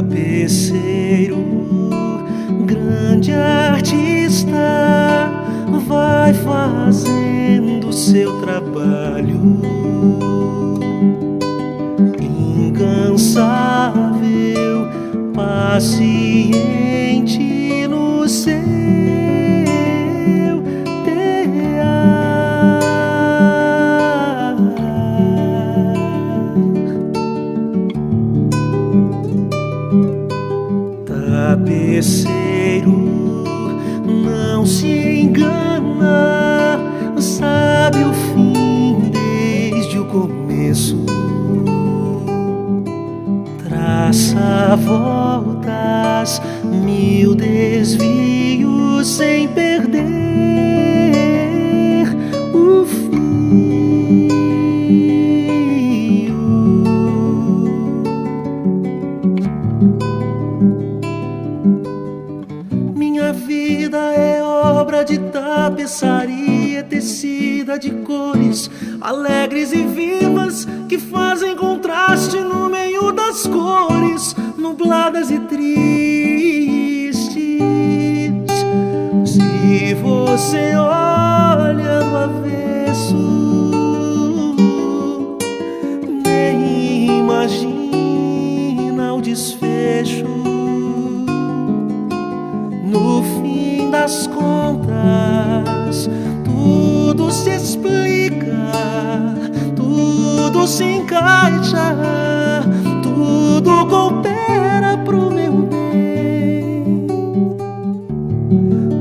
Tapeceiro, grande artista, vai fazendo seu trabalho, incansável, paciente no seu tapeceiro, não se engana, sabe o fim desde o começo, traça voltas, mil desvios sem perder o fio. Minha vida é obra de tapeçaria, tecida de cores alegres e vivas, que fazem contraste no meio das cores nubladas e tristes. Se você olha do avesso, nem imagina o desfecho. No fim das contas, tudo se explica, tudo se encaixa, tudo coopera pro meu bem.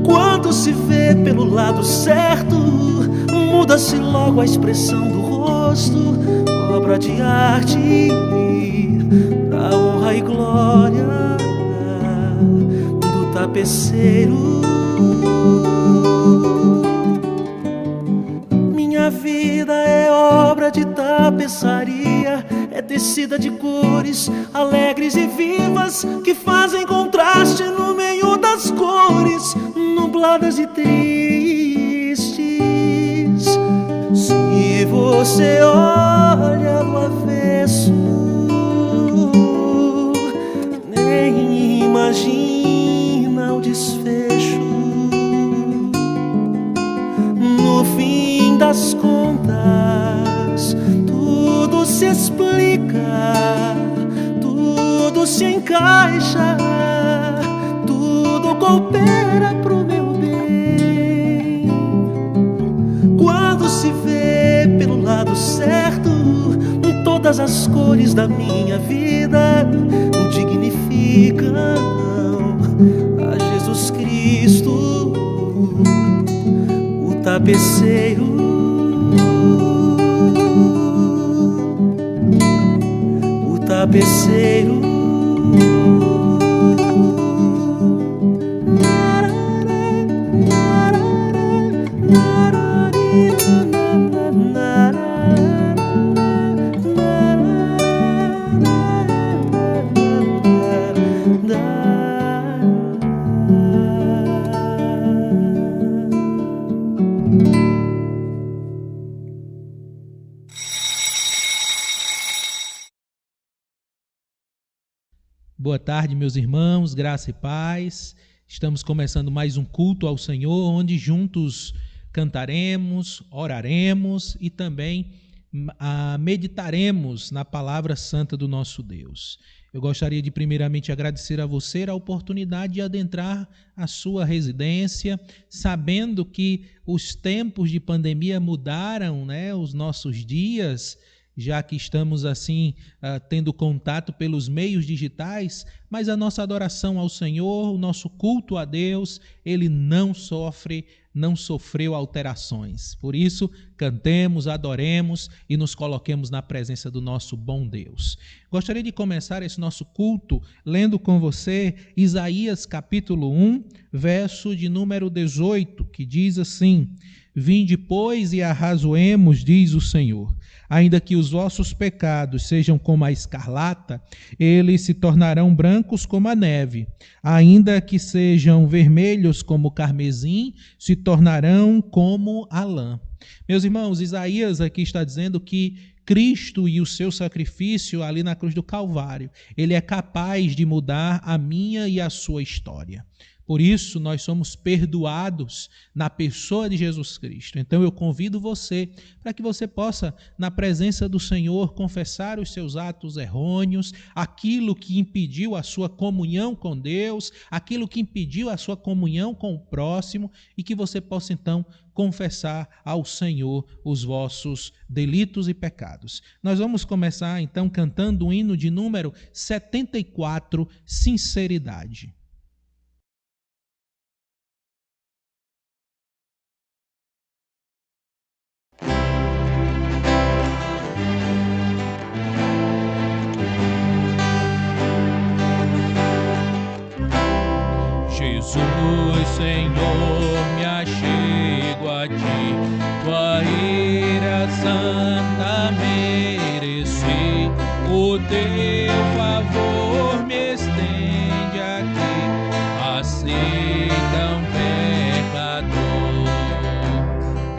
Quando se vê pelo lado certo, muda-se logo a expressão do rosto, obra de arte, da honra e glória tapeceiro. Minha vida é obra de tapeçaria, é tecida de cores alegres e vivas, que fazem contraste no meio das cores nubladas e tristes. Se você olha do avesso, nem imagina o desfecho. No fim das contas, tudo se explica, tudo se encaixa, tudo coopera pro meu bem. Quando se vê pelo lado certo, todas as cores da minha vida dignificam a Jesus Cristo, o tapeceiro. O tapeceiro. Boa tarde, meus irmãos, graça e paz. Estamos começando mais um culto ao Senhor, onde juntos cantaremos, oraremos e também meditaremos na palavra santa do nosso Deus. Eu gostaria de primeiramente agradecer a você a oportunidade de adentrar a sua residência, sabendo que os tempos de pandemia mudaram, os nossos dias, já que estamos assim tendo contato pelos meios digitais, mas a nossa adoração ao Senhor, o nosso culto a Deus, ele não sofreu alterações. Por isso, cantemos, adoremos e nos coloquemos na presença do nosso bom Deus. Gostaria de começar esse nosso culto lendo com você Isaías capítulo 1, verso de número 18, que diz assim: Vinde, pois, e arrazoemos, diz o Senhor. Ainda que os vossos pecados sejam como a escarlata, eles se tornarão brancos como a neve. Ainda que sejam vermelhos como o carmesim, se tornarão como a lã. Meus irmãos, Isaías aqui está dizendo que Cristo e o seu sacrifício ali na cruz do Calvário, ele é capaz de mudar a minha e a sua história. Por isso, nós somos perdoados na pessoa de Jesus Cristo. Então, eu convido você para que você possa, na presença do Senhor, confessar os seus atos errôneos, aquilo que impediu a sua comunhão com Deus, aquilo que impediu a sua comunhão com o próximo, e que você possa, então, confessar ao Senhor os vossos delitos e pecados. Nós vamos começar, então, cantando o hino de número 74, Sinceridade. Jesus, Senhor, me achego a ti, tua ira santa mereci, o teu favor me estende aqui, aceita um pecador,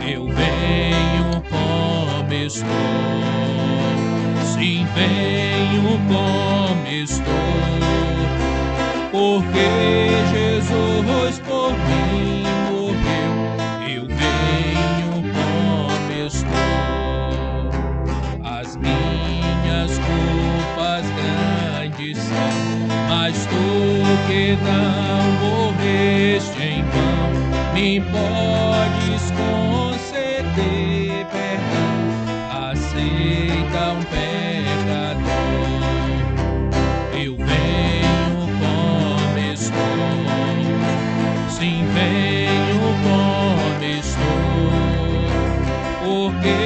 eu venho como estou, sim, venho como estou, porque Jesus por mim morreu, eu venho como estou. As minhas culpas grandes são, mas tu que não morreste em vão, me podes conceder perdão, aceita um pecador, eu venho como estou, sim, venho como estou, porque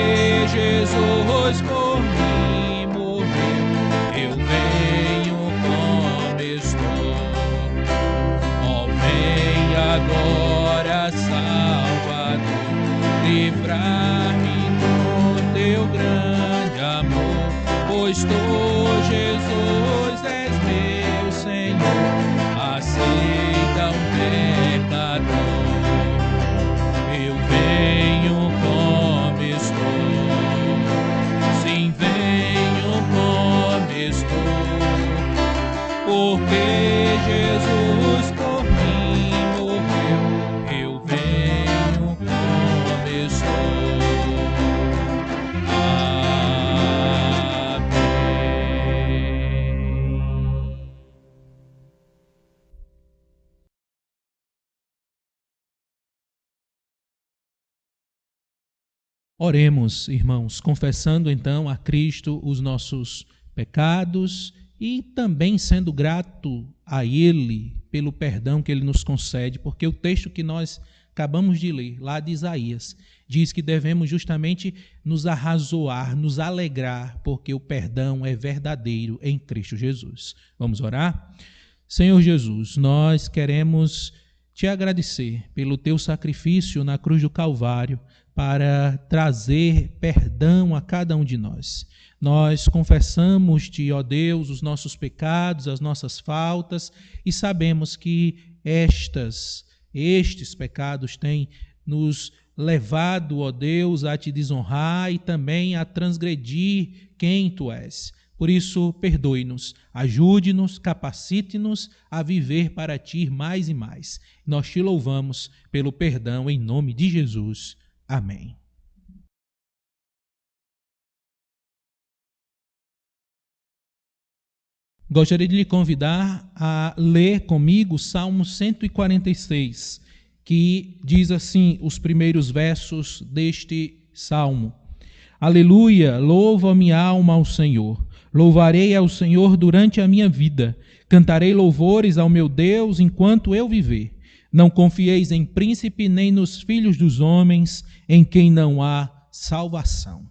Jesus por mim morreu, eu venho como estou. Ó, vem agora, Salvador, livrar-me com teu grande amor, pois tu, Jesus, és meu Senhor, aceita um pecador, eu venho como estou, sim, venho como estou, porque Jesus por mim morreu, eu venho como estou. Amém. Oremos, irmãos, confessando então a Cristo os nossos pecados e também sendo grato a Ele pelo perdão que Ele nos concede, porque o texto que nós acabamos de ler, lá de Isaías, diz que devemos justamente nos arrazoar, nos alegrar, porque o perdão é verdadeiro em Cristo Jesus. Vamos orar? Senhor Jesus, nós queremos te agradecer pelo teu sacrifício na cruz do Calvário, para trazer perdão a cada um de nós. Nós confessamos-te, ó Deus, os nossos pecados, as nossas faltas, e sabemos que estes pecados têm nos levado, ó Deus, a te desonrar e também a transgredir quem tu és. Por isso, perdoe-nos, ajude-nos, capacite-nos a viver para ti mais e mais. Nós te louvamos pelo perdão em nome de Jesus. Amém. Gostaria de lhe convidar a ler comigo o Salmo 146, que diz assim os primeiros versos deste salmo. Aleluia, louva minha alma ao Senhor. Louvarei ao Senhor durante a minha vida. Cantarei louvores ao meu Deus enquanto eu viver. Não confieis em príncipe nem nos filhos dos homens, em quem não há salvação.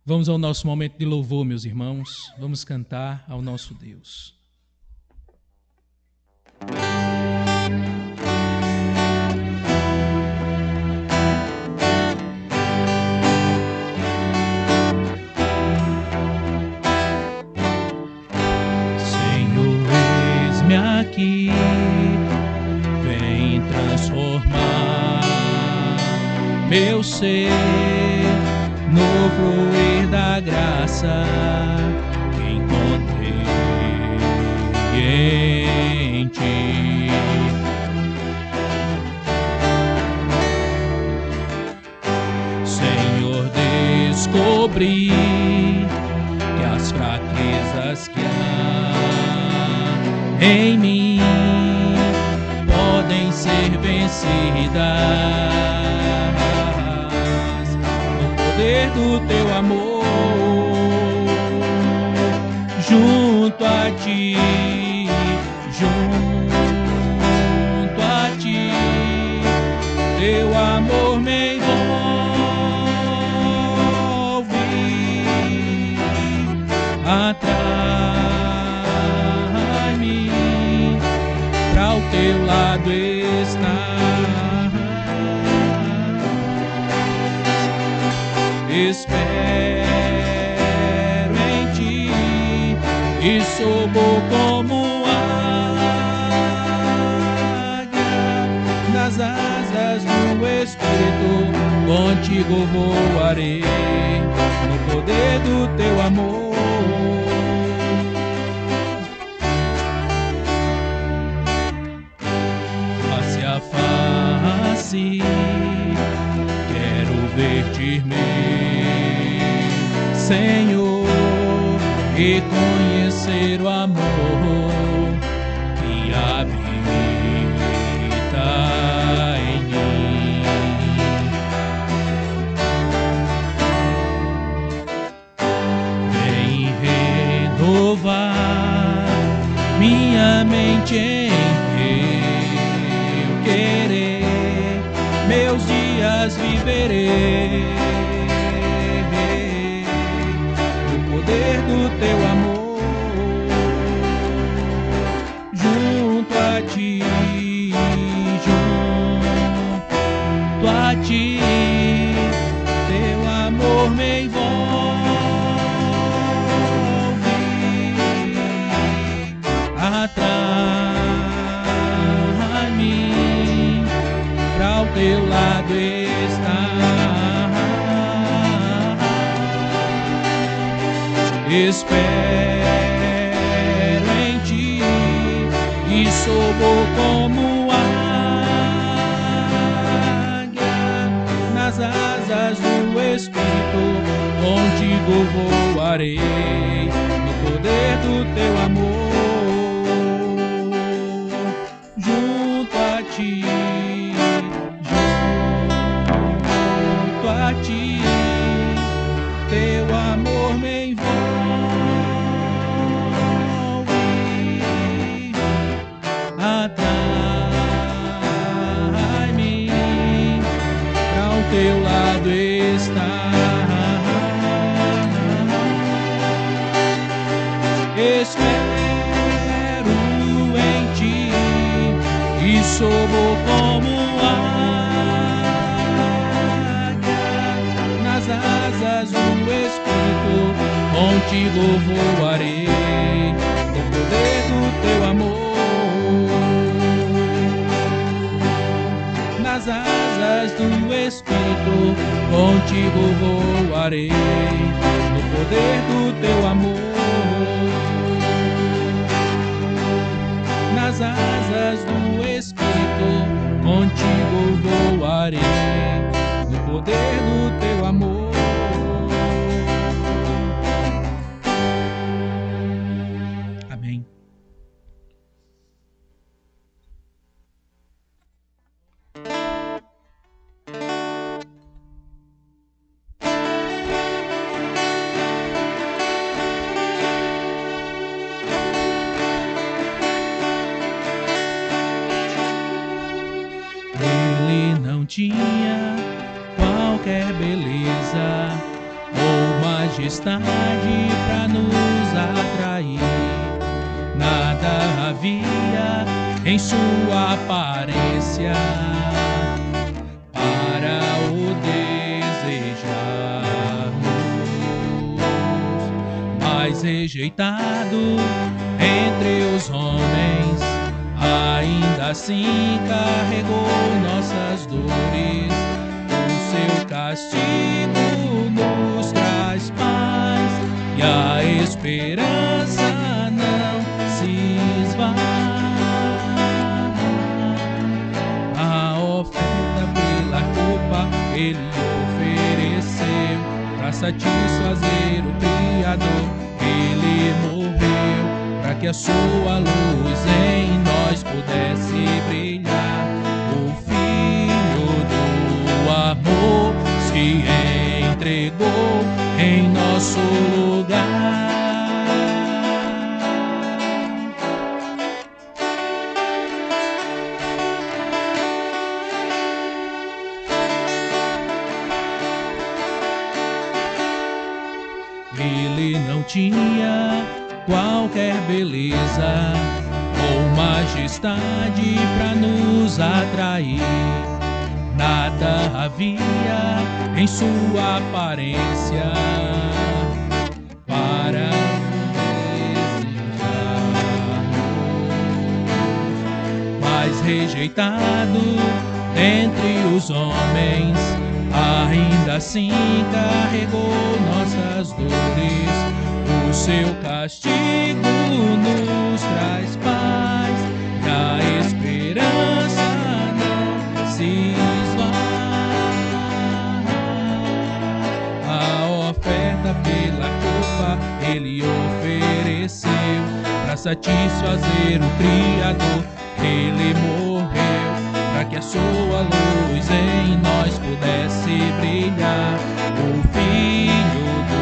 Vamos ao nosso momento de louvor, meus irmãos. Vamos cantar ao nosso Deus. você, no fluir da graça que encontrei em ti. Senhor, descobri que as fraquezas que há em mim podem ser vencidas no poder do teu amor. Junto a ti, junto a ti, teu amor me envolve, atrai-me pra o teu lado estar. Espero em ti e subo como águia nas asas do Espírito. Contigo voarei no poder do teu amor. Face a face quero ver-te, Senhor, e conhecer o amor que habita em mim. Vem renovar minha mente em teu querer, meus dias viverei no poder do teu amor. Junto a ti, junto a ti, teu amor me envolve, atrai-me pra o teu lado estar. Espero em ti e subo como águia nas asas do Espírito. Contigo voarei no poder do teu amor. Junto a ti, junto a ti, teu amor me envolve, atrai-me pra o teu lado estar. Espero em ti e subo como águia nas asas do Espírito. Contigo voarei no poder do teu amor. Nas asas do Espírito, contigo voarei no poder do teu amor. Nas asas do Espírito, contigo voarei no poder do teu amor. Amém. Tinha qualquer beleza ou majestade pra nos atrair. Nada havia em sua aparência para o desejarmos, mas rejeitado entre os homens, ainda assim carregou nossas dores. O seu castigo nos traz paz e a esperança não se esvai. A oferta pela culpa ele ofereceu para satisfazer o Criador. Ele morreu para que a sua luz em nós pudesse brilhar. O Filho do amor se entregou em nosso lugar. Ele não tinha qualquer beleza ou majestade para nos atrair. Nada havia em sua aparência para desejarmos, mas rejeitado entre os homens, ainda assim carregou nossas dores. O seu castigo nos traz paz e a esperança não se esvai. A oferta pela culpa ele ofereceu para satisfazer o Criador. Ele morreu para que a sua luz em nós pudesse brilhar. O Filho do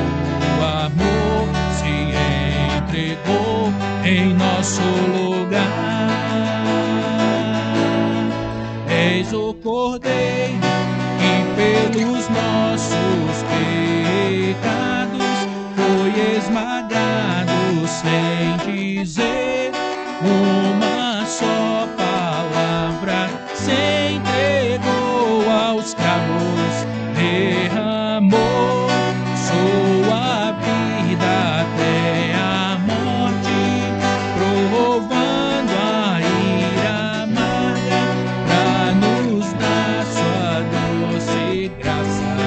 amor se entregou em nosso lugar. Eis o Cordeiro que pelos nossos pecados foi esmagado sem dizer uma só palavra. Se entregou aos cravos, derramou sua vida até a morte, provando a ira amarga pra nos dar sua doce graça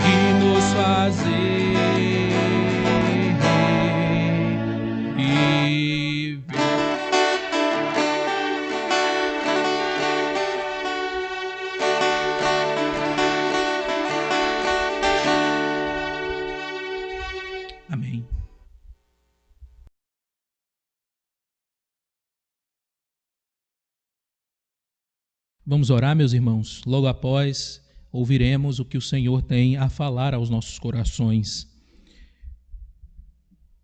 e nos fazer viver. Amém. Vamos orar, meus irmãos. Logo após, ouviremos o que o Senhor tem a falar aos nossos corações.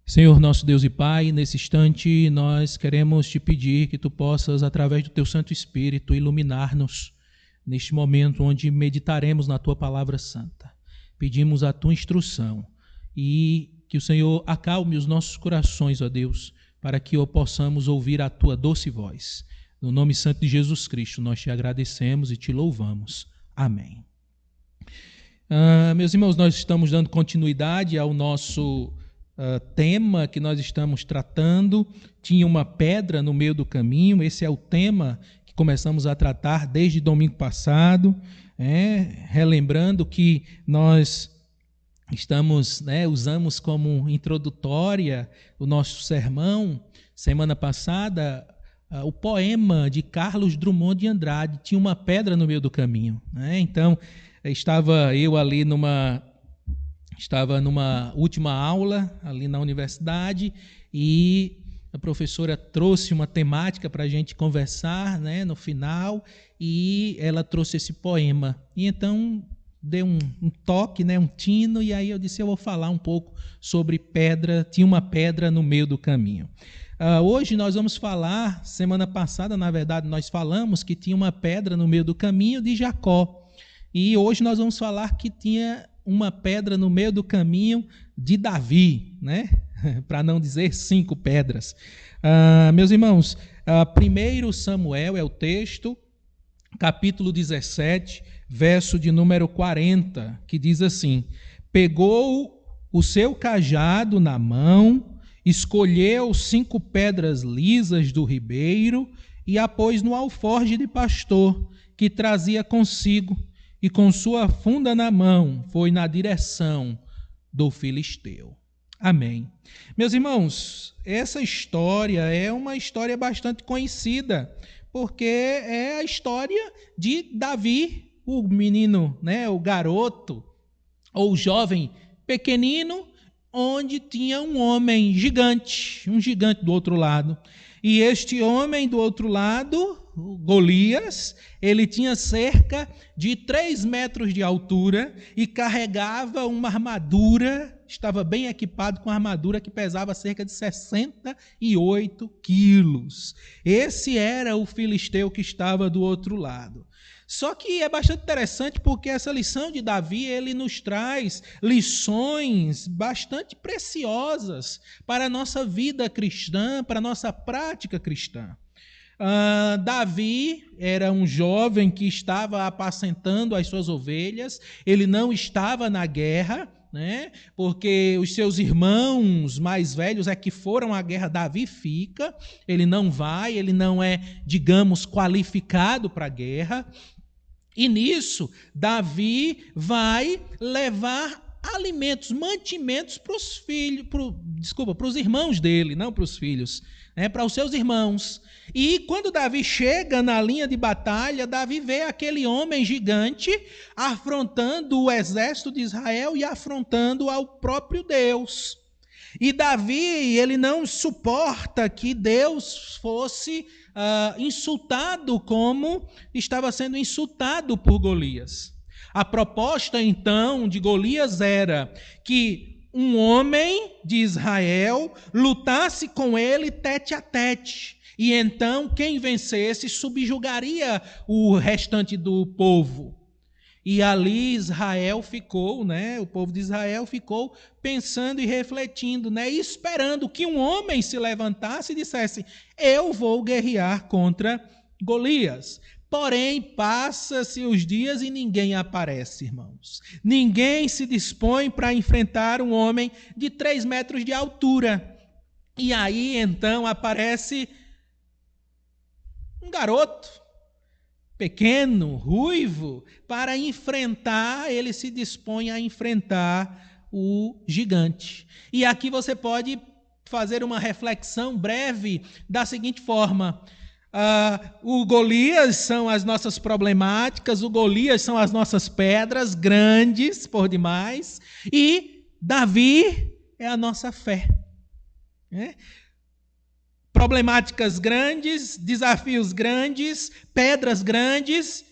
Senhor, nosso Deus e Pai, nesse instante nós queremos te pedir que tu possas, através do teu Santo Espírito, iluminar-nos neste momento onde meditaremos na tua palavra santa. Pedimos a tua instrução e que o Senhor acalme os nossos corações, ó Deus, para que possamos ouvir a tua doce voz. No nome santo de Jesus Cristo, nós te agradecemos e te louvamos. Amém. Meus irmãos, nós estamos dando continuidade ao nosso tema que nós estamos tratando. Tinha uma pedra no meio do caminho. Esse é o tema que começamos a tratar desde domingo passado, relembrando que nós usamos como introdutória o nosso sermão, semana passada, o poema de Carlos Drummond de Andrade, Tinha uma pedra no meio do caminho. Então, estava eu ali numa última aula, ali na universidade, e a professora trouxe uma temática para a gente conversar, no final, e ela trouxe esse poema. E então deu um toque, um tino, e aí eu disse, eu vou falar um pouco sobre pedra. Tinha uma pedra no meio do caminho. Hoje nós vamos falar, semana passada, na verdade, nós falamos que tinha uma pedra no meio do caminho de Jacó. E hoje nós vamos falar que tinha uma pedra no meio do caminho de Davi, para não dizer 5 pedras. Meus irmãos, 1 Samuel é o texto, capítulo 17, verso de número 40, que diz assim: pegou o seu cajado na mão, escolheu 5 pedras lisas do ribeiro e a pôs no alforje de pastor que trazia consigo, e com sua funda na mão foi na direção do filisteu. Amém. Meus irmãos, essa história é uma história bastante conhecida, porque é a história de Davi, o menino, o garoto, ou jovem pequenino, onde tinha um homem gigante, um gigante do outro lado. E este homem do outro lado, Golias, ele tinha cerca de 3 metros de altura e carregava uma armadura, estava bem equipado com uma armadura que pesava cerca de 68 quilos. Esse era o filisteu que estava do outro lado. Só que é bastante interessante porque essa lição de Davi, ele nos traz lições bastante preciosas para a nossa vida cristã, para a nossa prática cristã. Davi era um jovem que estava apacentando as suas ovelhas, ele não estava na guerra, porque os seus irmãos mais velhos é que foram à guerra. Davi fica, ele não vai, ele não é, digamos, qualificado para a guerra. E nisso, Davi vai levar alimentos, mantimentos para os filhos, para os irmãos dele, não para os filhos, para os seus irmãos. E quando Davi chega na linha de batalha, Davi vê aquele homem gigante afrontando o exército de Israel e afrontando ao próprio Deus. E Davi, ele não suporta que Deus fosse insultado como estava sendo insultado por Golias. A proposta, então, de Golias era que um homem de Israel lutasse com ele tete a tete. E então, quem vencesse subjugaria o restante do povo. E ali Israel ficou, o povo de Israel ficou pensando e refletindo, e esperando que um homem se levantasse e dissesse: eu vou guerrear contra Golias. Porém, passa-se os dias e ninguém aparece, irmãos. Ninguém se dispõe para enfrentar um homem de 3 metros de altura. E aí, então, aparece um garoto, pequeno, ruivo, para enfrentar, ele se dispõe a enfrentar o gigante. E aqui você pode fazer uma reflexão breve da seguinte forma: o Golias são as nossas problemáticas, o Golias são as nossas pedras, grandes por demais, e Davi é a nossa fé. Problemáticas grandes, desafios grandes, pedras grandes,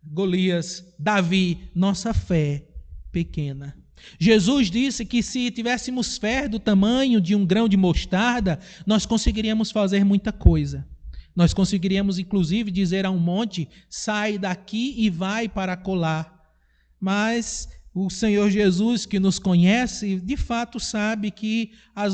Golias, Davi, nossa fé pequena. Jesus disse que se tivéssemos fé do tamanho de um grão de mostarda, nós conseguiríamos fazer muita coisa. Nós conseguiríamos, inclusive, dizer a um monte: sai daqui e vai para acolá. Mas o Senhor Jesus, que nos conhece, de fato sabe que a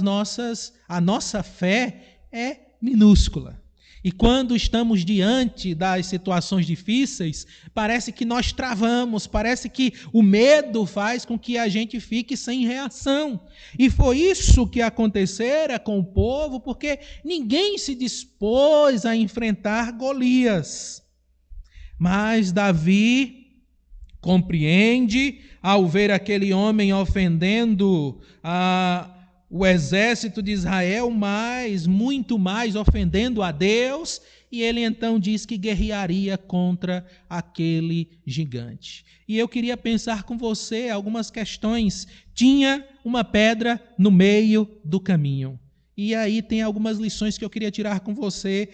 nossa fé é minúscula. E quando estamos diante das situações difíceis, parece que nós travamos, parece que o medo faz com que a gente fique sem reação. E foi isso que acontecera com o povo, porque ninguém se dispôs a enfrentar Golias. Mas Davi compreende, ao ver aquele homem ofendendo o exército de Israel, muito mais ofendendo a Deus, e ele então diz que guerrearia contra aquele gigante. E eu queria pensar com você algumas questões. Tinha uma pedra no meio do caminho. E aí tem algumas lições que eu queria tirar com você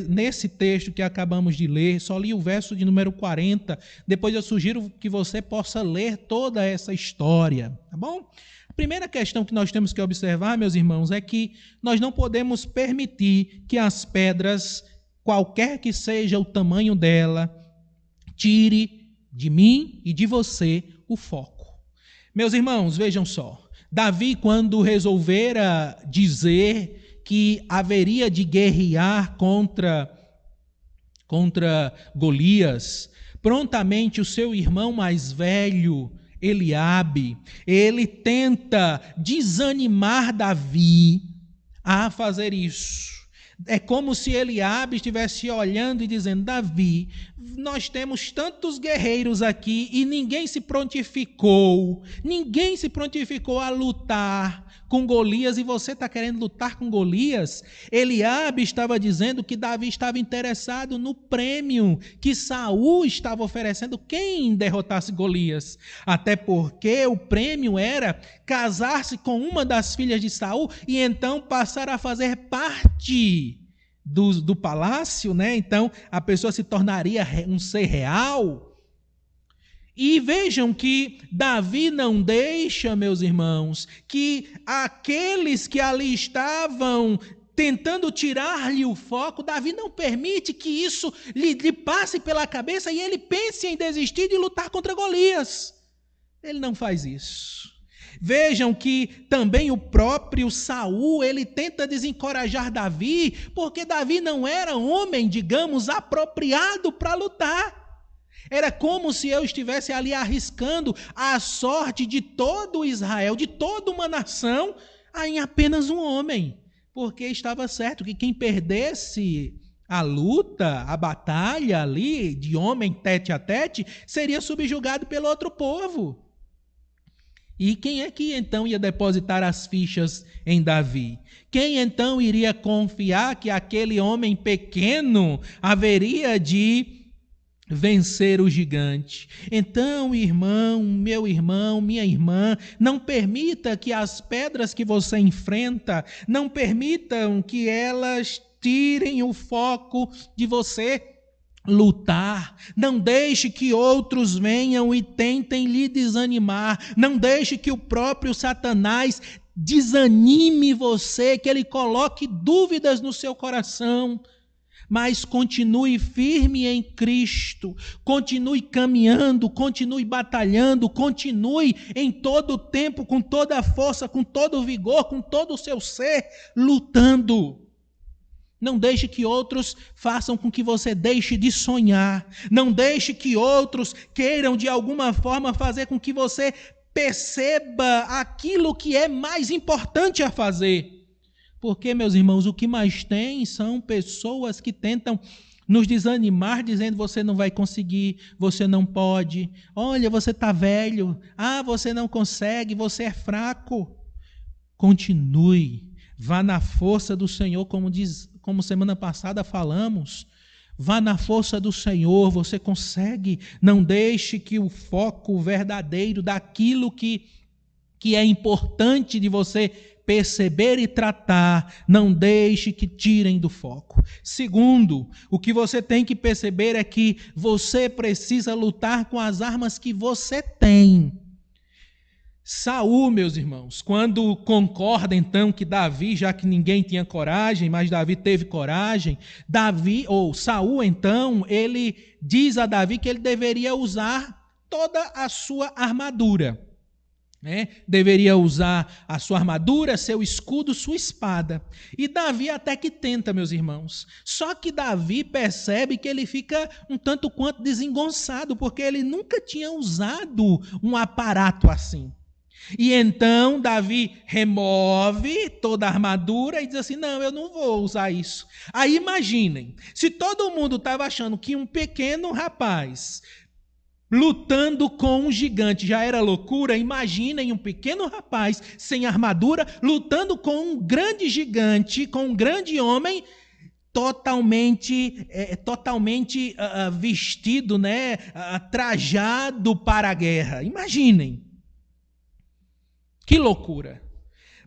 nesse texto que acabamos de ler. Só li o verso de número 40. Depois eu sugiro que você possa ler toda essa história, tá bom? A primeira questão que nós temos que observar, meus irmãos, é que nós não podemos permitir que as pedras, qualquer que seja o tamanho dela, tire de mim e de você o foco. Meus irmãos, vejam só. Davi, quando resolvera dizer que haveria de guerrear contra Golias, prontamente o seu irmão mais velho, Eliabe, ele tenta desanimar Davi a fazer isso. É como se Eliabe estivesse olhando e dizendo: Davi, nós temos tantos guerreiros aqui e ninguém se prontificou a lutar com Golias, e você está querendo lutar com Golias? Eliabe estava dizendo que Davi estava interessado no prêmio que Saul estava oferecendo quem derrotasse Golias, até porque o prêmio era casar-se com uma das filhas de Saul e então passar a fazer parte do palácio, né? Então a pessoa se tornaria um ser real. E vejam que Davi não deixa, meus irmãos, que aqueles que ali estavam tentando tirar-lhe o foco, Davi não permite que isso lhe passe pela cabeça e ele pense em desistir de lutar contra Golias. Ele não faz isso. Vejam que também o próprio Saul, ele tenta desencorajar Davi, porque Davi não era homem, digamos, apropriado para lutar. Era como se eu estivesse ali arriscando a sorte de todo Israel, de toda uma nação, em apenas um homem. Porque estava certo que quem perdesse a luta, a batalha ali, de homem tete a tete, seria subjugado pelo outro povo. E quem é que então ia depositar as fichas em Davi? Quem então iria confiar que aquele homem pequeno haveria de vencer o gigante? Então, irmão, meu irmão, minha irmã, não permita que as pedras que você enfrenta, não permitam que elas tirem o foco de você lutar. Não deixe que outros venham e tentem lhe desanimar. Não deixe que o próprio Satanás desanime você, que ele coloque dúvidas no seu coração. Mas continue firme em Cristo, continue caminhando, continue batalhando, continue em todo o tempo, com toda a força, com todo o vigor, com todo o seu ser, lutando. Não deixe que outros façam com que você deixe de sonhar. Não deixe que outros queiram de alguma forma fazer com que você perceba aquilo que é mais importante a fazer. Porque, meus irmãos, o que mais tem são pessoas que tentam nos desanimar, dizendo: você não vai conseguir, você não pode, olha, você está velho, você não consegue, você é fraco. Continue, vá na força do Senhor, como semana passada falamos. Vá na força do Senhor, você consegue. Não deixe que o foco verdadeiro daquilo que é importante de você perceber e tratar, não deixe que tirem do foco. Segundo, o que você tem que perceber é que você precisa lutar com as armas que você tem. Saul, meus irmãos, quando concorda então que Davi, já que ninguém tinha coragem, mas Davi teve coragem, Saul então, ele diz a Davi que ele deveria usar toda a sua armadura. Deveria usar a sua armadura, seu escudo, sua espada. E Davi até que tenta, meus irmãos. Só que Davi percebe que ele fica um tanto quanto desengonçado, porque ele nunca tinha usado um aparato assim. E então Davi remove toda a armadura e diz assim: não, eu não vou usar isso. Aí imaginem, se todo mundo estava achando que um pequeno rapaz lutando com um gigante já era loucura, imaginem um pequeno rapaz sem armadura lutando com um grande gigante, com um grande homem totalmente vestido, trajado para a guerra. Imaginem. Que loucura.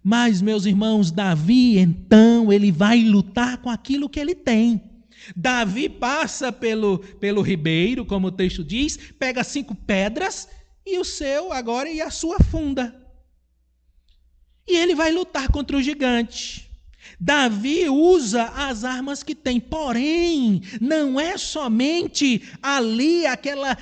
Mas, meus irmãos, Davi, então, ele vai lutar com aquilo que ele tem. Davi passa pelo ribeiro, como o texto diz, pega 5 pedras e a sua funda. E ele vai lutar contra o gigante. Davi usa as armas que tem, porém, não é somente ali aquela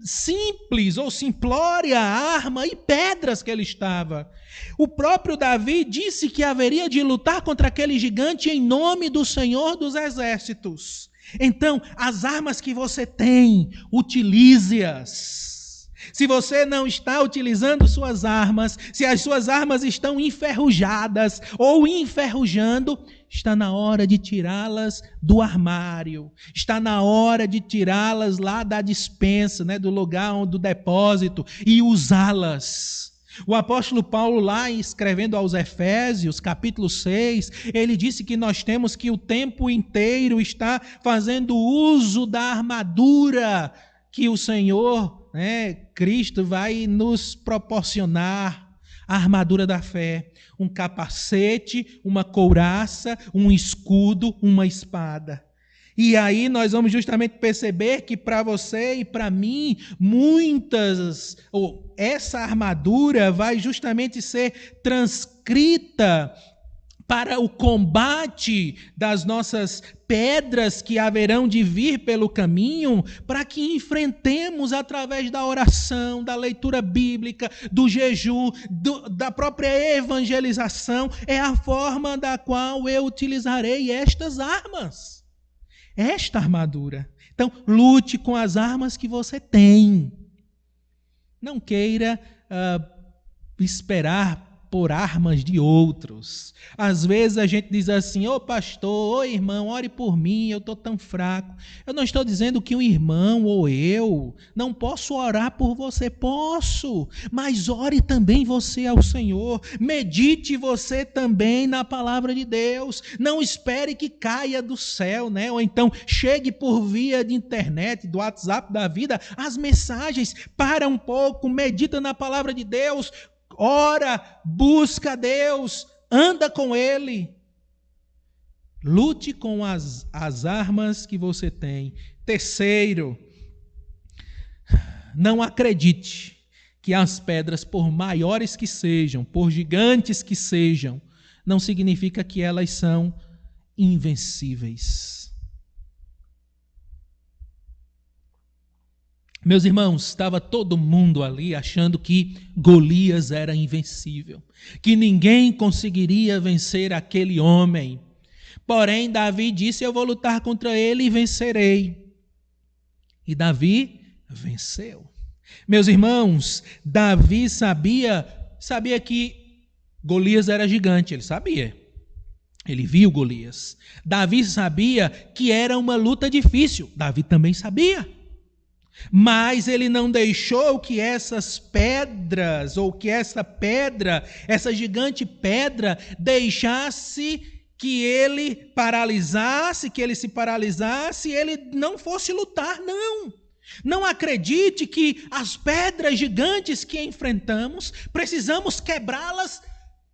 simples ou simplória arma e pedras que ele estava. O próprio Davi disse que haveria de lutar contra aquele gigante em nome do Senhor dos Exércitos. Então, as armas que você tem, utilize-as. Se você não está utilizando suas armas, se as suas armas estão enferrujadas ou enferrujando, está na hora de tirá-las do armário, está na hora de tirá-las lá da despensa, do lugar do depósito, e usá-las. O apóstolo Paulo, lá escrevendo aos Efésios, capítulo 6, ele disse que nós temos que o tempo inteiro estar fazendo uso da armadura que o Senhor, Cristo, vai nos proporcionar. A armadura da fé, um capacete, uma couraça, um escudo, uma espada. E aí nós vamos justamente perceber que para você e para mim, essa armadura vai justamente ser transcrita para o combate das nossas pedras que haverão de vir pelo caminho, para que enfrentemos através da oração, da leitura bíblica, do jejum, da própria evangelização. É a forma da qual eu utilizarei estas armas, esta armadura. Então, lute com as armas que você tem. Não queira esperar por armas de outros. Às vezes a gente diz assim: ô pastor, ô irmão, ore por mim, eu estou tão fraco. Eu não estou dizendo que um irmão ou eu não posso orar por você, posso, mas ore também você ao Senhor, medite você também na palavra de Deus, não espere que caia do céu, ou então chegue por via de internet, do WhatsApp da vida, as mensagens. Para um pouco, medita na palavra de Deus, ora, busca Deus, anda com Ele. Lute com as armas que você tem. Terceiro, não acredite que as pedras, por maiores que sejam, por gigantes que sejam, não significa que elas são invencíveis. Meus irmãos, estava todo mundo ali achando que Golias era invencível, que ninguém conseguiria vencer aquele homem. Porém, Davi disse: eu vou lutar contra ele e vencerei. E Davi venceu. Meus irmãos, Davi sabia que Golias era gigante, ele sabia. Ele viu Golias. Davi sabia que era uma luta difícil, Davi também sabia. Mas ele não deixou que essas pedras, ou que essa pedra, essa gigante pedra, deixasse que ele se paralisasse, e ele não fosse lutar, não. Não acredite que as pedras gigantes que enfrentamos, precisamos quebrá-las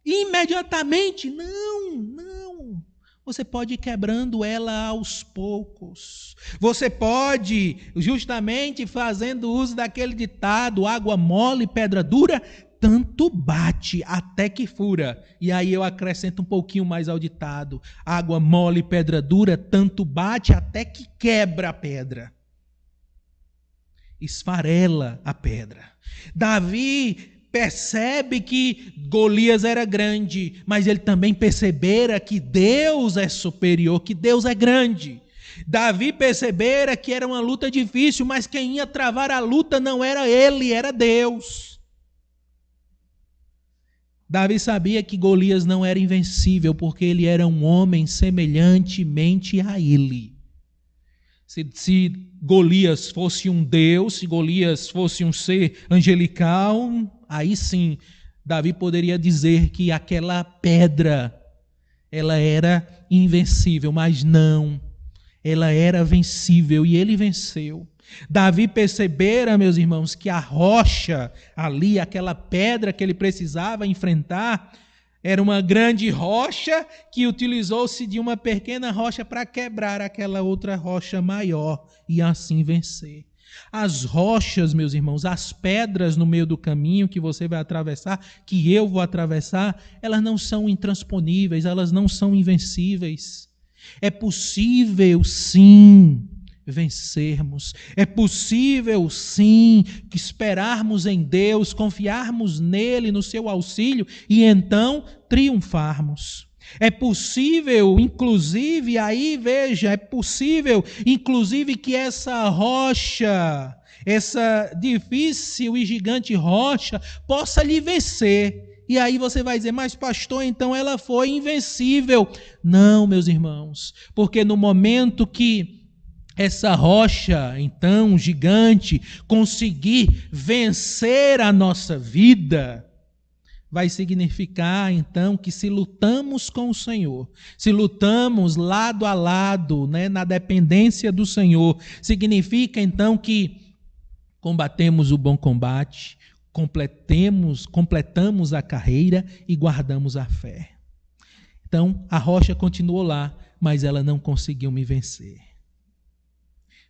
imediatamente. Não. Você pode ir quebrando ela aos poucos. Você pode, justamente fazendo uso daquele ditado: água mole, pedra dura, tanto bate até que fura. E aí eu acrescento um pouquinho mais ao ditado: água mole, pedra dura, tanto bate até que quebra a pedra. Esfarela a pedra. Davi percebe que Golias era grande, mas ele também percebera que Deus é superior, que Deus é grande. Davi percebera que era uma luta difícil, mas quem ia travar a luta não era ele, era Deus. Davi sabia que Golias não era invencível, porque ele era um homem semelhantemente a ele. Se Golias fosse um Deus, se Golias fosse um ser angelical, aí sim, Davi poderia dizer que aquela pedra, ela era invencível, mas não, ela era vencível e ele venceu. Davi percebera, meus irmãos, que a rocha ali, aquela pedra que ele precisava enfrentar, era uma grande rocha que utilizou-se de uma pequena rocha para quebrar aquela outra rocha maior e assim vencer. As rochas, meus irmãos, as pedras no meio do caminho que você vai atravessar, que eu vou atravessar, elas não são intransponíveis, elas não são invencíveis. É possível, sim, vencermos. É possível, sim, que esperarmos em Deus, confiarmos nele, no seu auxílio e então triunfarmos. É possível, inclusive, aí veja, é possível, inclusive, que essa rocha, essa difícil e gigante rocha, possa lhe vencer. E aí você vai dizer, mas pastor, então ela foi invencível. Não, meus irmãos, porque no momento que essa rocha, então, gigante, conseguir vencer a nossa vida, vai significar, então, que se lutamos com o Senhor, se lutamos lado a lado, né, na dependência do Senhor, significa, que combatemos o bom combate, completamos a carreira e guardamos a fé. Então, a rocha continuou lá, mas ela não conseguiu me vencer.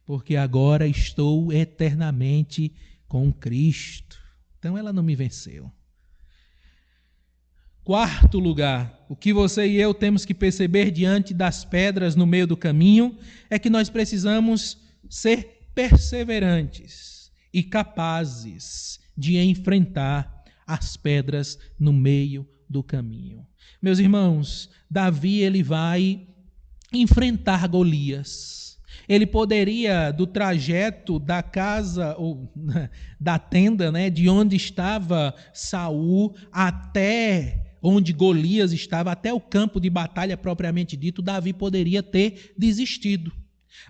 Porque agora estou eternamente com Cristo. Então, ela não me venceu. Quarto lugar, o que você e eu temos que perceber diante das pedras no meio do caminho é que nós precisamos ser perseverantes e capazes de enfrentar as pedras no meio do caminho. Meus irmãos, Davi ele vai enfrentar Golias. Ele poderia, do trajeto da casa ou da tenda, né, de onde estava Saul até onde Golias estava, até o campo de batalha propriamente dito, Davi poderia ter desistido.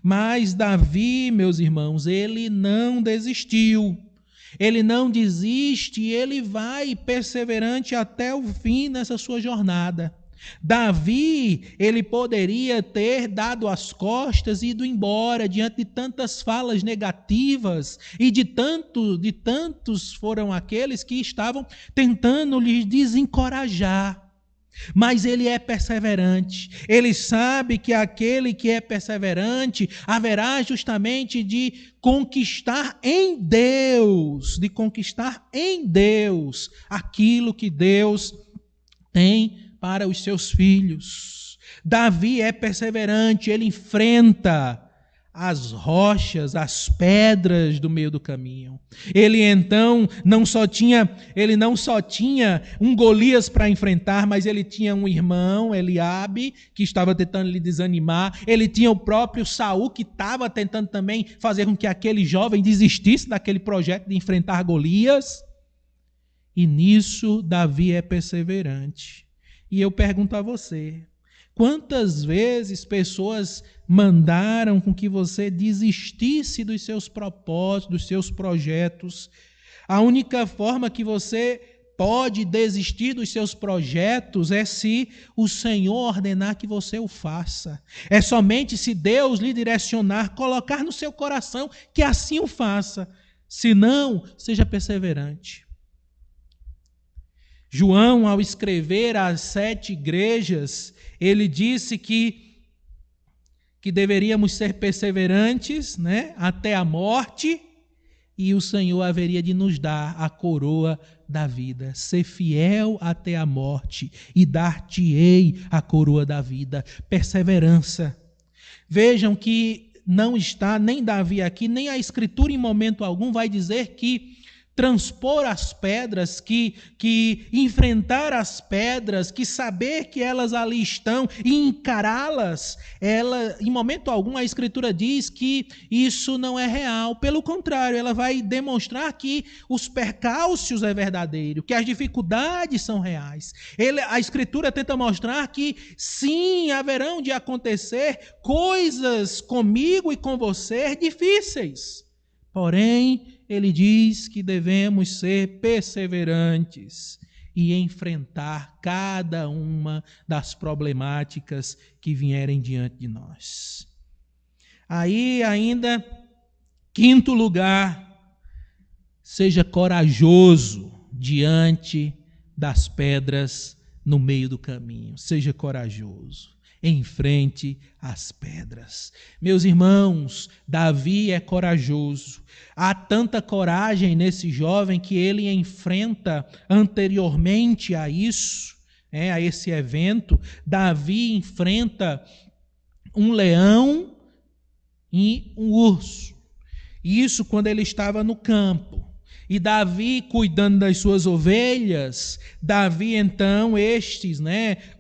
Mas Davi, meus irmãos, ele não desistiu. Ele não desiste e ele vai perseverante até o fim nessa sua jornada. Davi, ele poderia ter dado as costas e ido embora diante de tantas falas negativas e de tantos foram aqueles que estavam tentando lhe desencorajar. Mas ele é perseverante, ele sabe que aquele que é perseverante haverá justamente de conquistar em Deus aquilo que Deus tem para os seus filhos. Davi é perseverante, ele enfrenta as rochas, as pedras do meio do caminho. Ele então não só tinha um Golias para enfrentar, mas ele tinha um irmão, Eliabe, que estava tentando lhe desanimar. Ele tinha o próprio Saul, que estava tentando também fazer com que aquele jovem desistisse daquele projeto de enfrentar Golias. E nisso Davi é perseverante. E eu pergunto a você, quantas vezes pessoas mandaram com que você desistisse dos seus propósitos, dos seus projetos? A única forma que você pode desistir dos seus projetos é se o Senhor ordenar que você o faça. É somente se Deus lhe direcionar, colocar no seu coração que assim o faça. Se não, seja perseverante. João, ao escrever às 7 igrejas, ele disse que deveríamos ser perseverantes, né, até a morte, e o Senhor haveria de nos dar a coroa da vida. Ser fiel até a morte e dar-te-ei a coroa da vida. Perseverança. Vejam que não está nem Davi aqui, nem a Escritura em momento algum vai dizer que transpor as pedras, que enfrentar as pedras, que saber que elas ali estão e encará-las, em momento algum a Escritura diz que isso não é real. Pelo contrário, ela vai demonstrar que os percalços é verdadeiro, que as dificuldades são reais. A Escritura tenta mostrar que sim, haverão de acontecer coisas comigo e com você difíceis. Porém, ele diz que devemos ser perseverantes e enfrentar cada uma das problemáticas que vierem diante de nós. Aí ainda, quinto lugar, seja corajoso diante das pedras no meio do caminho. Seja corajoso. Enfrente as pedras. Meus irmãos, Davi é corajoso. Há tanta coragem nesse jovem que ele enfrenta anteriormente a isso, a esse evento. Davi enfrenta um leão e um urso. Isso quando ele estava no campo. E Davi cuidando das suas ovelhas, Davi então, estes,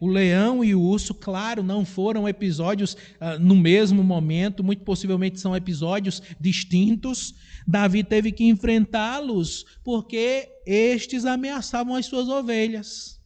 o leão e o urso, claro, não foram episódios no mesmo momento, muito possivelmente são episódios distintos. Davi teve que enfrentá-los porque estes ameaçavam as suas ovelhas.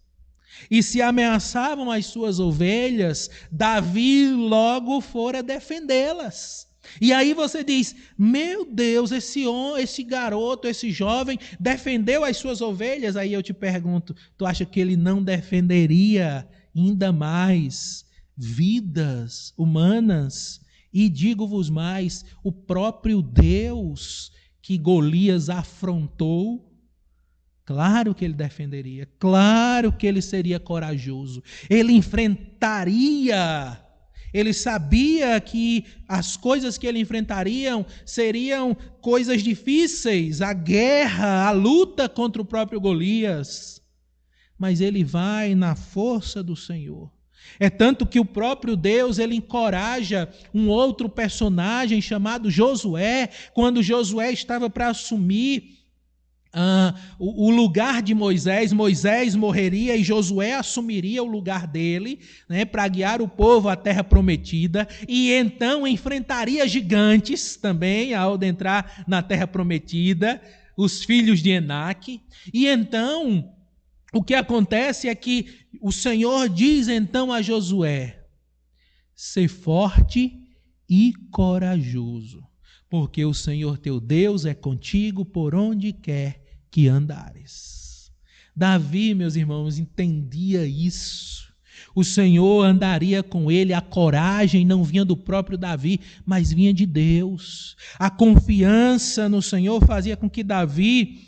E se ameaçavam as suas ovelhas, Davi logo fora defendê-las. E aí você diz, meu Deus, esse garoto, esse jovem defendeu as suas ovelhas. Aí eu te pergunto, tu acha que ele não defenderia ainda mais vidas humanas? E digo-vos mais, o próprio Deus que Golias afrontou, claro que ele defenderia, claro que ele seria corajoso, ele enfrentaria. Ele sabia que as coisas que ele enfrentaria seriam coisas difíceis, a guerra, a luta contra o próprio Golias. Mas ele vai na força do Senhor. É tanto que o próprio Deus, ele encoraja um outro personagem chamado Josué, quando Josué estava para assumir o lugar de Moisés. Moisés morreria e Josué assumiria o lugar dele, para guiar o povo à terra prometida, e então enfrentaria gigantes também ao adentrar na terra prometida, os filhos de Enaque. E então o que acontece é que o Senhor diz então a Josué: ser forte e corajoso, porque o Senhor teu Deus é contigo por onde quer que andares. Davi, meus irmãos, entendia isso. O Senhor andaria com ele, a coragem não vinha do próprio Davi, mas vinha de Deus. A confiança no Senhor fazia com que Davi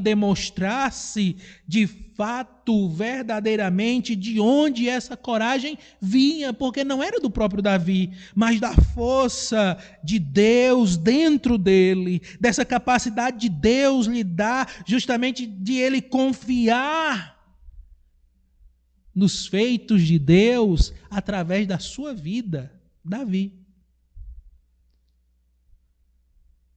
demonstrasse de fato, verdadeiramente, de onde essa coragem vinha, porque não era do próprio Davi, mas da força de Deus dentro dele, dessa capacidade de Deus lhe dar, justamente de ele confiar nos feitos de Deus através da sua vida, Davi.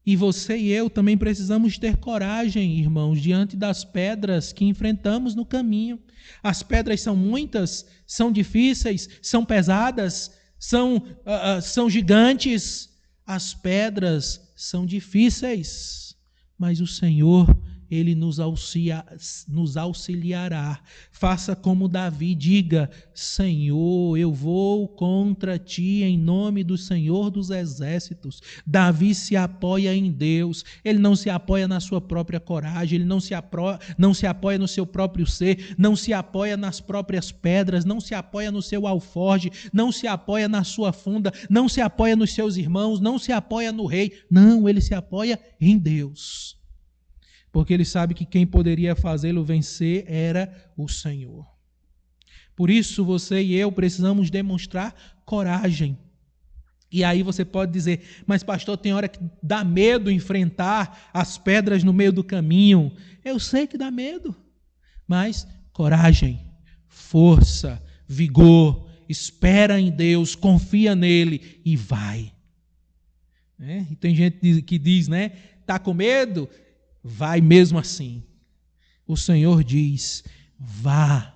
E você e eu também precisamos ter coragem, irmãos, diante das pedras que enfrentamos no caminho. As pedras são muitas, são difíceis, são pesadas, são gigantes. As pedras são difíceis, mas o Senhor, Ele nos auxiliará. Faça como Davi, diga: Senhor, eu vou contra ti em nome do Senhor dos Exércitos. Davi se apoia em Deus, ele não se apoia na sua própria coragem, ele não se apoia no seu próprio ser, não se apoia nas próprias pedras, não se apoia no seu alforje, não se apoia na sua funda, não se apoia nos seus irmãos, não se apoia no rei, não, ele se apoia em Deus. Porque ele sabe que quem poderia fazê-lo vencer era o Senhor. Por isso você e eu precisamos demonstrar coragem. E aí você pode dizer: mas pastor, tem hora que dá medo enfrentar as pedras no meio do caminho. Eu sei que dá medo, mas coragem, força, vigor, espera em Deus, confia nele e vai. E tem gente que diz, está com medo? Vai mesmo assim. O Senhor diz: vá,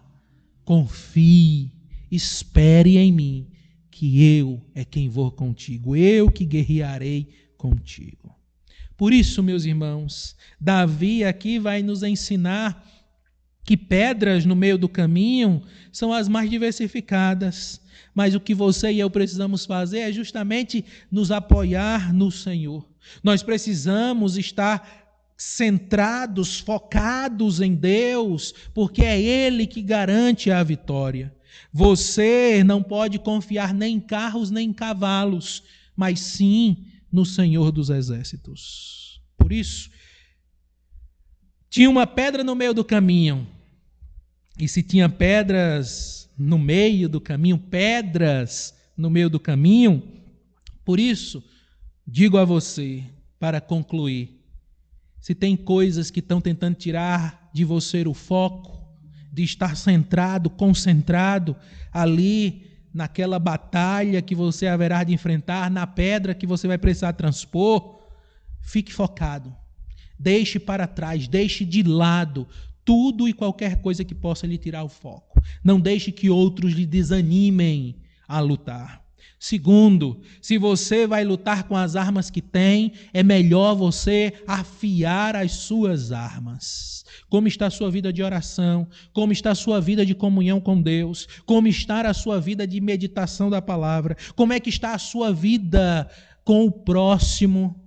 confie, espere em mim, que eu é quem vou contigo, eu que guerrearei contigo. Por isso, meus irmãos, Davi aqui vai nos ensinar que pedras no meio do caminho são as mais diversificadas, mas o que você e eu precisamos fazer é justamente nos apoiar no Senhor. Nós precisamos estar centrados, focados em Deus, porque é Ele que garante a vitória. Você não pode confiar nem em carros nem em cavalos, mas sim no Senhor dos Exércitos. Por isso, tinha uma pedra no meio do caminho, e se tinha pedras no meio do caminho, por isso, digo a você, para concluir, se tem coisas que estão tentando tirar de você o foco, de estar centrado, concentrado ali naquela batalha que você haverá de enfrentar, na pedra que você vai precisar transpor, fique focado. Deixe para trás, deixe de lado tudo e qualquer coisa que possa lhe tirar o foco. Não deixe que outros lhe desanimem a lutar. Segundo, se você vai lutar com as armas que tem, é melhor você afiar as suas armas. Como está a sua vida de oração? Como está a sua vida de comunhão com Deus? Como está a sua vida de meditação da palavra? Como é que está a sua vida com o próximo?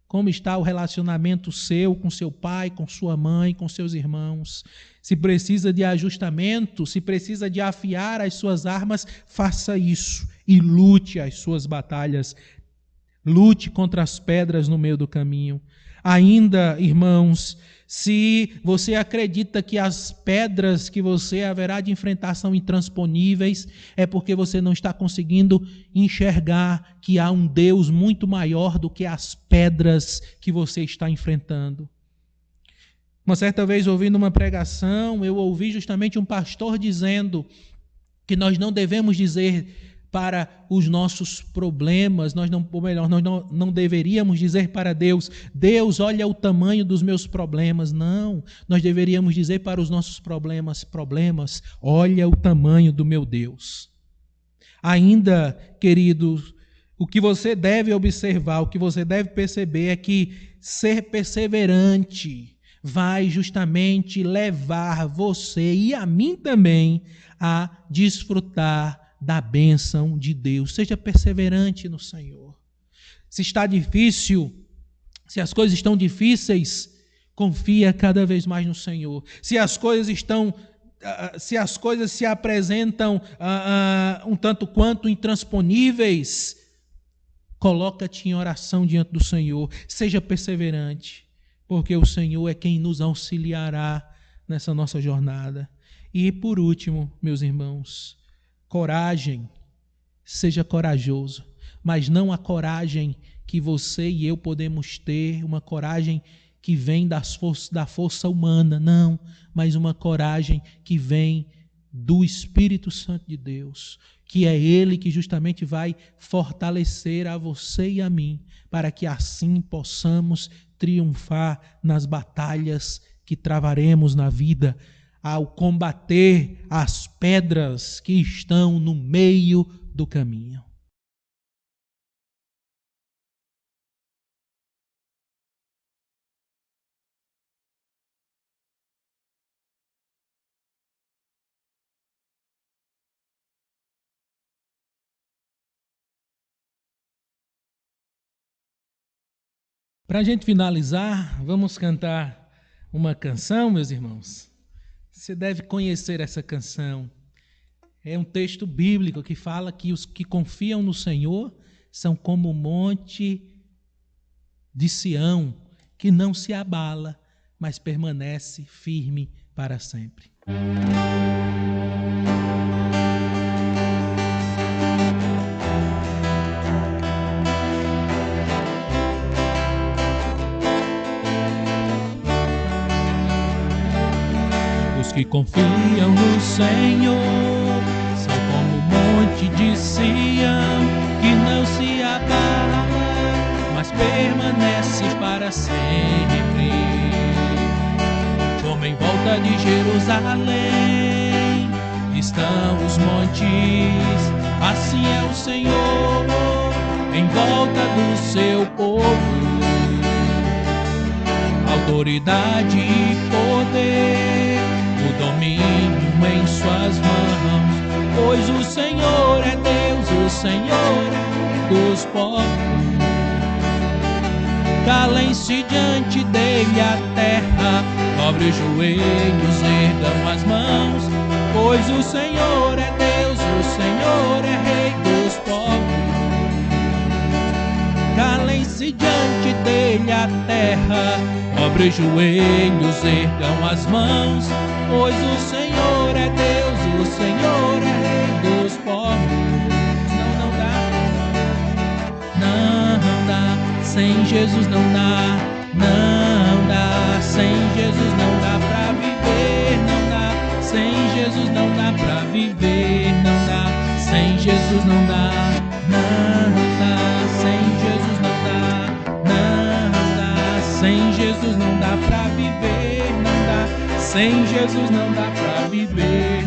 Como está o relacionamento seu com seu pai, com sua mãe, com seus irmãos? Se precisa de ajustamento, se precisa de afiar as suas armas, faça isso e lute as suas batalhas. Lute contra as pedras no meio do caminho. Ainda, irmãos, se você acredita que as pedras que você haverá de enfrentar são intransponíveis, é porque você não está conseguindo enxergar que há um Deus muito maior do que as pedras que você está enfrentando. Uma certa vez, ouvindo uma pregação, eu ouvi justamente um pastor dizendo que nós não devemos dizer para os nossos problemas, nós não deveríamos dizer para Deus, Deus, olha o tamanho dos meus problemas. Não, nós deveríamos dizer para os nossos problemas, olha o tamanho do meu Deus. Ainda, queridos, o que você deve observar, o que você deve perceber é que ser perseverante vai justamente levar você e a mim também a desfrutar da bênção de Deus. Seja perseverante no Senhor. Se está difícil, se as coisas estão difíceis, confia cada vez mais no Senhor. Se as coisas se apresentam um tanto quanto intransponíveis, coloca-te em oração diante do Senhor. Seja perseverante, porque o Senhor é quem nos auxiliará nessa nossa jornada. E por último, meus irmãos, coragem, seja corajoso, mas não a coragem que você e eu podemos ter, uma coragem que vem da força humana, não, mas uma coragem que vem do Espírito Santo de Deus, que é Ele que justamente vai fortalecer a você e a mim, para que assim possamos triunfar nas batalhas que travaremos na vida, ao combater as pedras que estão no meio do caminho. Para a gente finalizar, vamos cantar uma canção, meus irmãos. Você deve conhecer essa canção. É um texto bíblico que fala que os que confiam no Senhor são como o monte de Sião, que não se abala, mas permanece firme para sempre. Que confiam no Senhor são como o monte de Sião, que não se abala, mas permanece para sempre. Como em volta de Jerusalém estão os montes, assim é o Senhor em volta do seu povo. Autoridade e poder, o domínio em suas mãos, pois o Senhor é Deus, o Senhor é dos povos. Calem-se diante dele a terra, dobre os joelhos, ergam as mãos, pois o Senhor é Deus, o Senhor é Rei dos povos. Calem-se diante dele a terra, dobre os joelhos, ergam as mãos, pois o Senhor é Deus, o Senhor é Rei dos povos. Não dá, sem Jesus não dá, sem Jesus não dá pra viver, não dá, sem Jesus não dá pra viver, não dá, sem Jesus não dá, sem Jesus não dá, sem Jesus Sem Jesus não dá pra viver.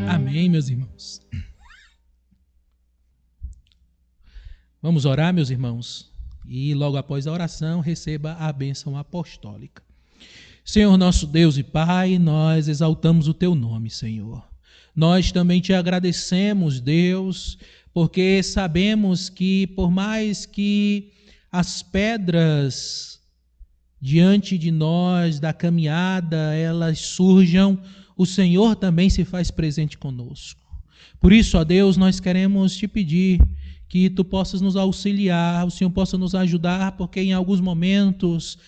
Amém, meus irmãos. Vamos orar, meus irmãos, e logo após a oração receba a bênção apostólica. Senhor nosso Deus e Pai, nós exaltamos o Teu nome, Senhor. Nós também Te agradecemos, Deus, porque sabemos que por mais que as pedras diante de nós da caminhada, elas surjam, o Senhor também se faz presente conosco. Por isso, ó Deus, nós queremos Te pedir que Tu possas nos auxiliar, o Senhor possa nos ajudar, porque em alguns momentos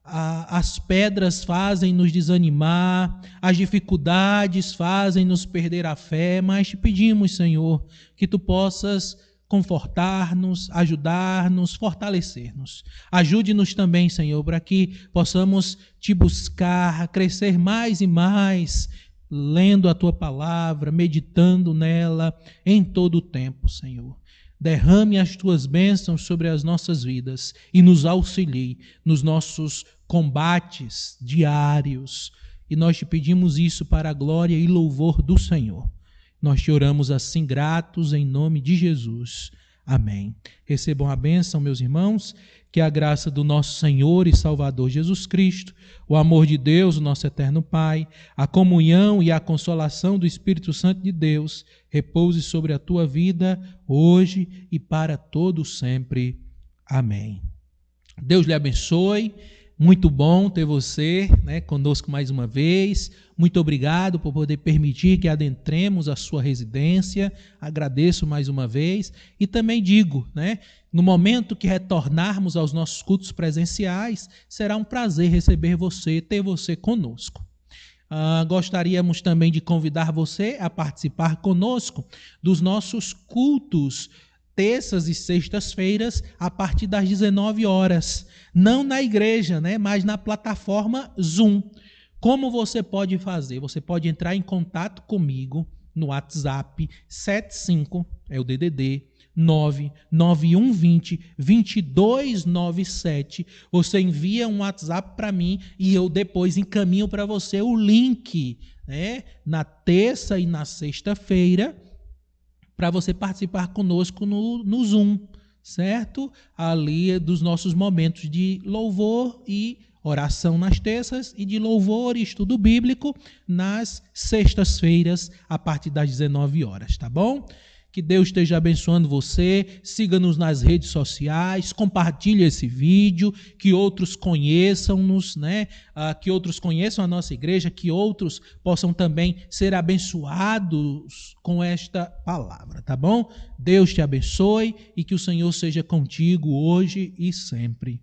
as pedras fazem nos desanimar, as dificuldades fazem nos perder a fé, mas Te pedimos, Senhor, que Tu possas confortar-nos, ajudar-nos, fortalecer-nos. Ajude-nos também, Senhor, para que possamos Te buscar, crescer mais e mais, lendo a Tua palavra, meditando nela em todo o tempo, Senhor. Derrame as Tuas bênçãos sobre as nossas vidas e nos auxilie nos nossos combates diários. E nós Te pedimos isso para a glória e louvor do Senhor. Nós Te oramos assim gratos em nome de Jesus. Amém. Recebam a bênção, meus irmãos, que a graça do nosso Senhor e Salvador Jesus Cristo, o amor de Deus, o nosso eterno Pai, a comunhão e a consolação do Espírito Santo de Deus repouse sobre a tua vida hoje e para todo sempre. Amém. Deus lhe abençoe. Muito bom ter você, conosco mais uma vez. Muito obrigado por poder permitir que adentremos a sua residência. Agradeço mais uma vez. E também digo, no momento que retornarmos aos nossos cultos presenciais, será um prazer receber você, ter você conosco. Gostaríamos também de convidar você a participar conosco dos nossos cultos terças e sextas-feiras, a partir das 19 horas. Não na igreja, mas na plataforma Zoom. Como você pode fazer? Você pode entrar em contato comigo no WhatsApp 75, é o DDD, 99120-2297. Você envia um WhatsApp para mim e eu depois encaminho para você o link, na terça e na sexta-feira, para você participar conosco no Zoom, certo? Ali dos nossos momentos de louvor e oração nas terças e de louvor e estudo bíblico nas sextas-feiras, a partir das 19 horas, tá bom? Que Deus esteja abençoando você, siga-nos nas redes sociais, compartilhe esse vídeo, que outros conheçam-nos, que outros conheçam a nossa igreja, que outros possam também ser abençoados com esta palavra, tá bom? Deus te abençoe e que o Senhor seja contigo hoje e sempre.